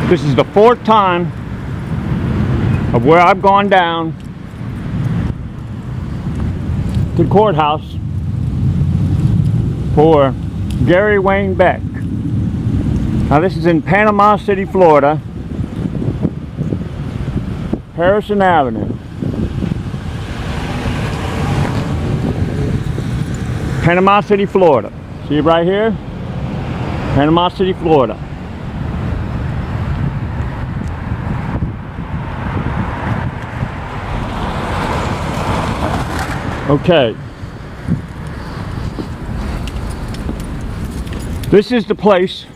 This is the 4th time of where I've gone down to the courthouse for Gary Wayne Beck. Now this is in Panama City, Florida, Harrison Avenue. Panama City, Florida. See it right here? Panama City, Florida. Okay. This is the place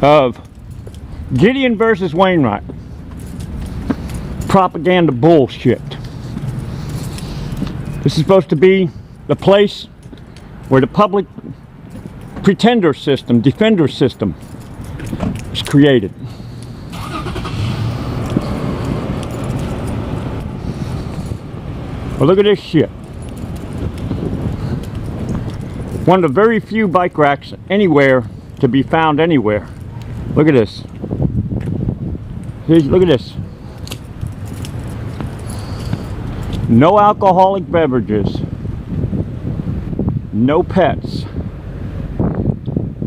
of Gideon versus Wainwright. Propaganda bullshit. This is supposed to be the place where the public pretender system, defender system was created. Well, look at this shit. One of the very few bike racks anywhere to be found anywhere. Look at this. Look at this. No alcoholic beverages. No pets.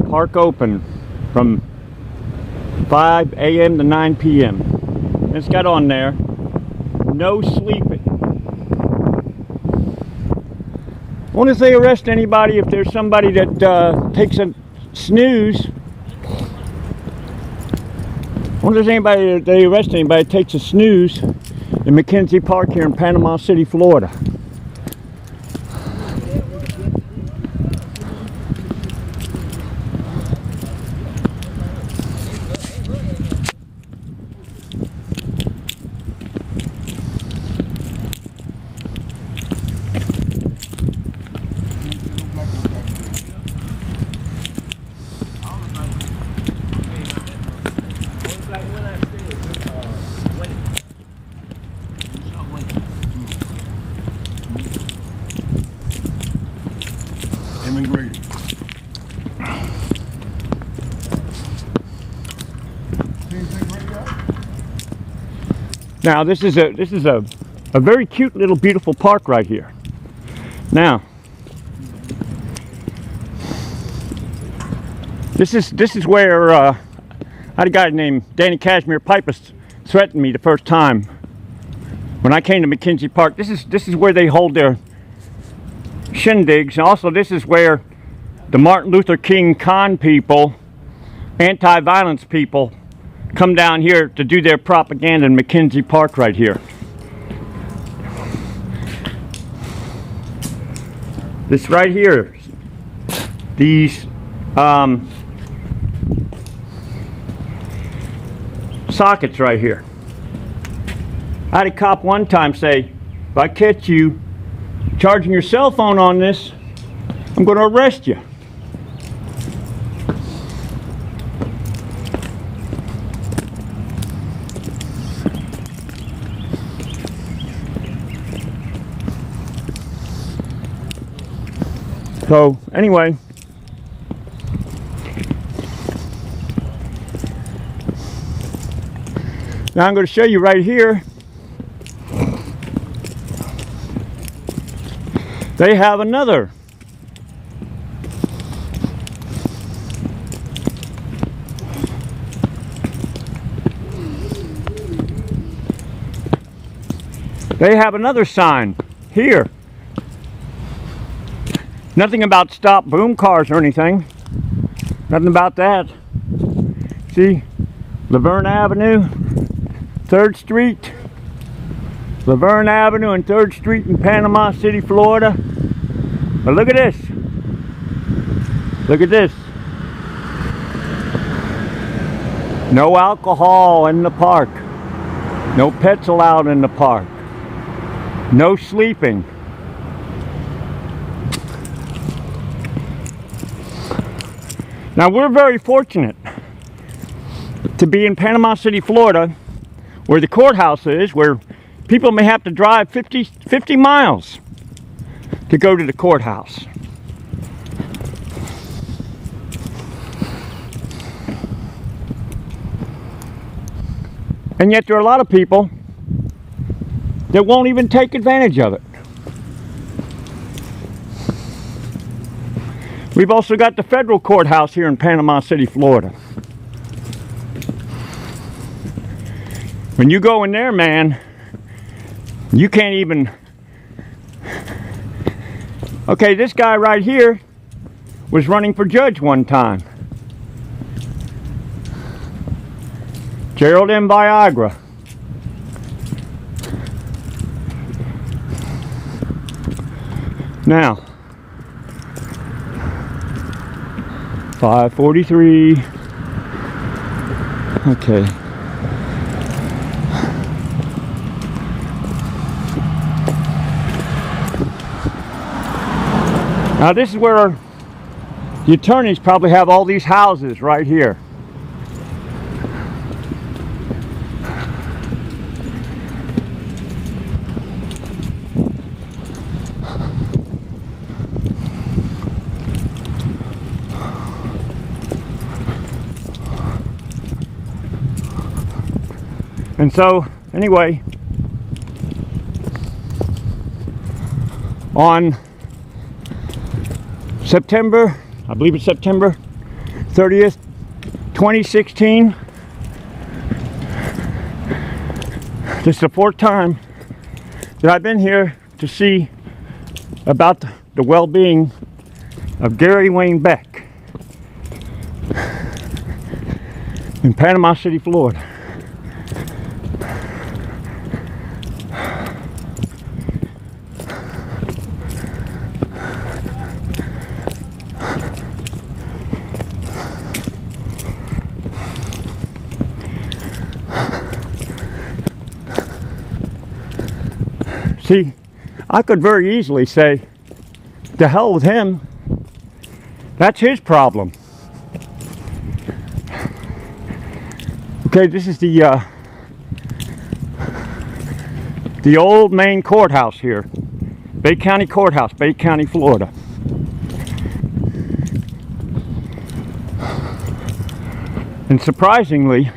Park open from 5 a.m. to 9 p.m. It's got on there, no sleeping. I wonder if they arrest anybody if there's somebody that takes a snooze. I wonder if they arrest anybody that takes a snooze in McKenzie Park here in Panama City, Florida. Now this is a very cute little beautiful park right here. Now this is where I had a guy named Danny Cashmere Pipus threatened me the first time when I came to McKenzie Park. This is where they hold their shindigs, and also this is where the Martin Luther King con people, anti-violence people, come down here to do their propaganda in McKenzie Park right here. This right here, these sockets right here. I had a cop one time say, if I catch you charging your cell phone on this, I'm going to arrest you. So anyway, now I'm going to show you right here. They have another sign here. Nothing about stop boom cars or anything. Nothing about that. See? Laverne Avenue, 3rd Street. Laverne Avenue and 3rd Street in Panama City, Florida. But look at this. Look at this. No alcohol in the park. No pets allowed in the park. No sleeping. Now we're very fortunate to be in Panama City, Florida, where the courthouse is, where people may have to drive 50 miles to go to the courthouse. And yet there are a lot of people that won't even take advantage of it. We've also got the federal courthouse here in Panama City, Florida. When you go in there, man, you can't even... Okay, this guy right here was running for judge one time. Gerald M. Viagra. Now, 543. Okay. Now this is where the attorneys probably have all these houses right here. And so, anyway, on September, I believe it's September 30th, 2016, this is the fourth time that I've been here to see about the well-being of Gary Wayne Beck in Panama City, Florida. See, I could very easily say, to hell with him. That's his problem. Okay, this is the old main courthouse here. Bay County Courthouse, Bay County, Florida. And surprisingly,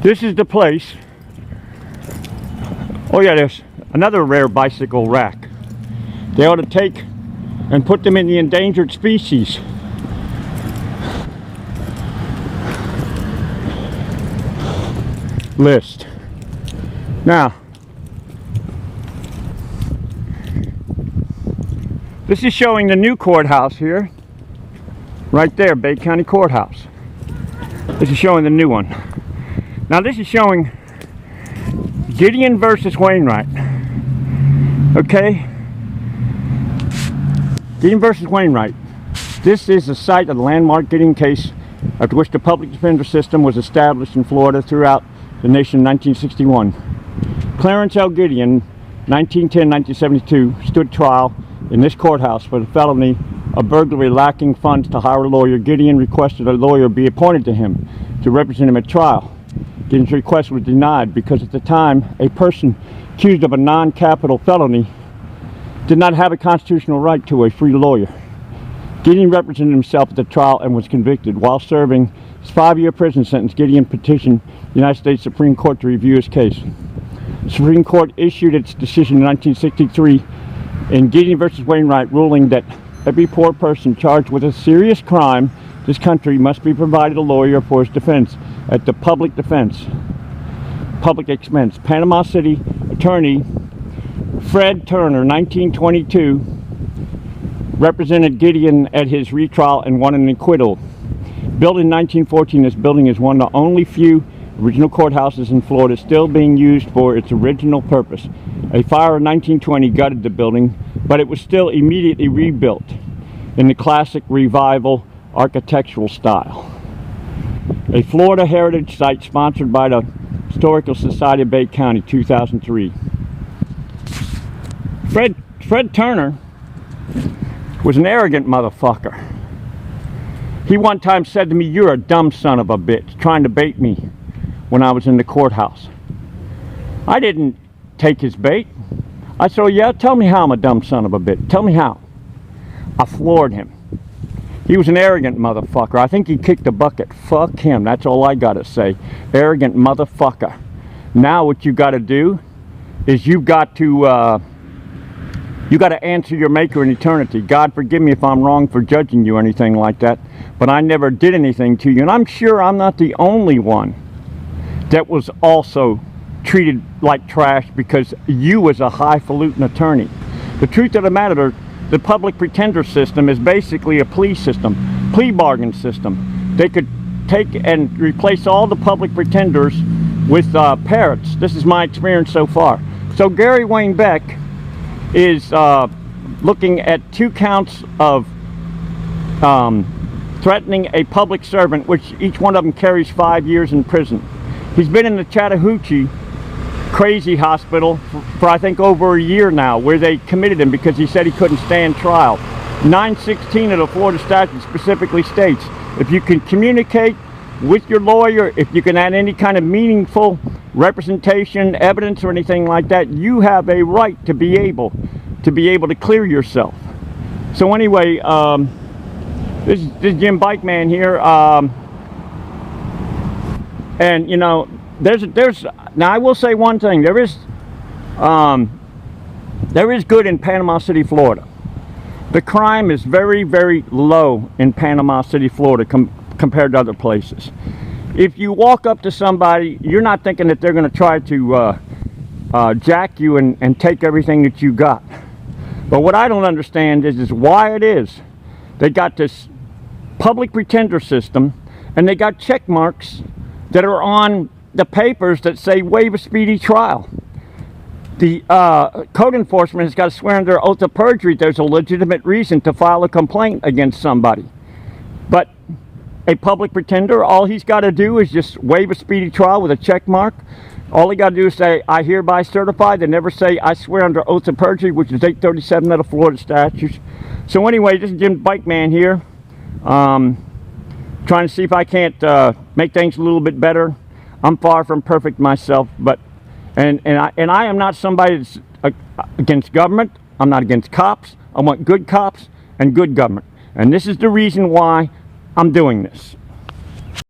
this is the place. Oh yeah, there's another rare bicycle rack. They ought to take and put them in the endangered species. List. Now, this is showing the new courthouse here. Right there, Bay County Courthouse. This is showing the new one. Now this is showing Gideon versus Wainwright. Okay? Gideon versus Wainwright. This is the site of the landmark Gideon case after which the public defender system was established in Florida throughout the nation in 1961. Clarence L. Gideon, 1910-1972, stood trial in this courthouse for the felony of burglary lacking funds to hire a lawyer. Gideon requested a lawyer be appointed to him to represent him at trial. Gideon's request was denied because at the time a person accused of a non-capital felony did not have a constitutional right to a free lawyer. Gideon represented himself at the trial and was convicted. While serving his 5-year prison sentence, Gideon petitioned the United States Supreme Court to review his case. The Supreme Court issued its decision in 1963 in Gideon versus Wainwright, ruling that every poor person charged with a serious crime in this country must be provided a lawyer for his defense at the public expense. Panama City attorney Fred Turner, 1922, represented Gideon at his retrial and won an acquittal. Built in 1914, this building is one of the only few original courthouses in Florida still being used for its original purpose. A fire in 1920 gutted the building, but it was still immediately rebuilt in the classic revival architectural style. A Florida heritage site sponsored by the Historical Society of Bay County, 2003. Fred Turner was an arrogant motherfucker. He one time said to me, "You're a dumb son of a bitch," trying to bait me when I was in the courthouse. I didn't take his bait. I said, "Oh yeah, tell me how I'm a dumb son of a bitch. Tell me how." I floored him. He was an arrogant motherfucker. I think he kicked the bucket. Fuck him. That's all I gotta say. Arrogant motherfucker. Now what you gotta do is you got to answer your maker in eternity. God forgive me if I'm wrong for judging you or anything like that, but I never did anything to you, and I'm sure I'm not the only one that was also treated like trash because you was a highfalutin attorney. The truth of the matter, the public pretender system is basically a plea system, plea bargain system. They could take and replace all the public pretenders with parrots. This is my experience so far. So Gary Wayne Beck is looking at 2 counts of threatening a public servant, which each one of them carries 5 years in prison. He's been in the Chattahoochee crazy hospital for I think over a year now, where they committed him because he said he couldn't stand trial. 916 of the Florida statute specifically states if you can communicate with your lawyer, if you can add any kind of meaningful representation, evidence, or anything like that, you have a right to be able to clear yourself. So anyway, this is jimbikeman here, and you know, there's now I will say one thing. There is good in Panama City, Florida. The crime is very, very low in Panama City, Florida compared to other places. If you walk up to somebody, you're not thinking that they're going to try to jack you and take everything that you got. But what I don't understand is why it is they got this public pretender system and they got check marks that are on the papers that say waive a speedy trial. The code enforcement has got to swear under oath of perjury there's a legitimate reason to file a complaint against somebody. But a public pretender, all he's got to do is just waive a speedy trial with a check mark. All he got to do is say, I hereby certify. They never say, I swear under oath of perjury, which is 837 of the Florida statutes. So anyway, this is jimbikeman here. Trying to see if I can't make things a little bit better. I'm far from perfect myself, but and I am not somebody that's against government. I'm not against cops. I want good cops and good government. And this is the reason why I'm doing this.